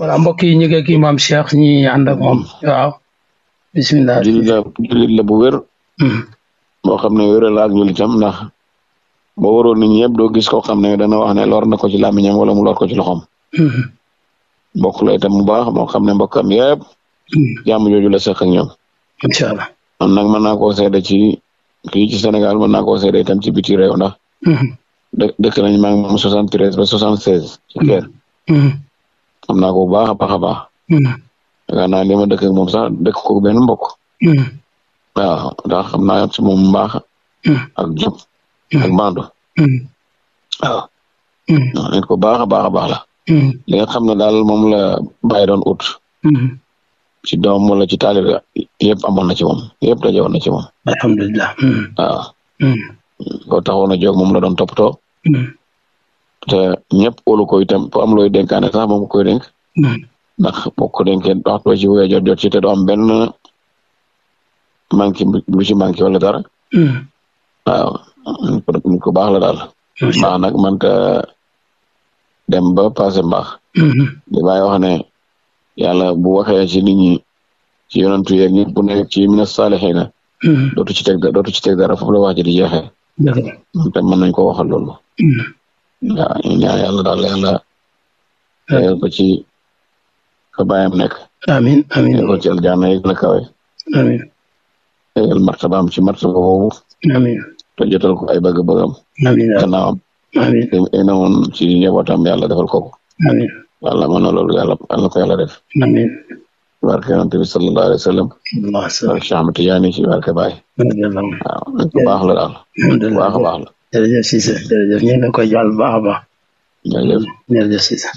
voilà mbokk yi ñu ngi ak Imam Cheikh ñi ànd ak moom waaw bisimilah. jullit la bu wér. boo xam ne wér la ak jullitam ndax boo waroon nit ñi yëpp doo gis koo xam ne dana wax ne lor na ko ci làmmiñam wala mu lor ko ci loxoom. mbokk la itam bu baax moo xam ne mbokkam yëpp. jàmm jooju la seq ak ñoom. incha allah man nag mën naa koo seede ci fii ci Sénégal mën naa koo seede itam ci biti réew ndax. dëkk nañ maa ngi moom 73 ba 76 ci kër. xam naa ko bu baax a baax a baax. yaakaar naa li ma dëkk ak moom sax dëkk ko benn mbokk. waaw ndax xam naa ci moom mbaax. ak jub. ak bandu. waaw. nit ko baax a baax a baax la. li nga xam ne daal moom la bàyyi doon ut. ci doom wala ci taalib yëpp amoon na ci moom yëpp daje woon na ci moom. alhamdulilah. waaw. ko taxoon a jóg moom la doon toppatoo. te ñëpp óolu ko itam bu am looy dénkaane sax moom koy dénk. ndax boo ko dénkee waxtu ci wéy jot ci te du am benn manqué bu ci manqué wala dara. waaw nit ko baax la daal. mbaax nag man ta dem ba passé mbaax. li may wax ne yàlla bu waxee ci nit ñi ci yonantu yeeg ñëpp bu nekk ci mina saalihiina dootu ci teg dara foofu la wax ji di jeexee. te mën nañ ko waxal loolu. waaw ñu ñaan yàlla daal yàlla tegal ko ci fa bàyyam nekk. amiin amiin tegal ko ci aljanna yi la kawe. amiin tegal martabaam ci martaba boobu. amiin te jotal ko ay bëgg-bëggam. amiin gannaawam. amiin te na woon ci njabootam yàlla defal ko ko. amiin yàlla mën na loolu yàlla ko yàlla def. amiin barke yonent bi sallallahu alayhi wa sallam. barke Cheikh Ahmed Tidiane ci barke Baye. waaw nit ku baax la daal. bu baax a baax la. jërëjëf Cissé jërëjëf ñu ngi koy jàll bu baax a baax. jërëjëf jërëjëf Cissé.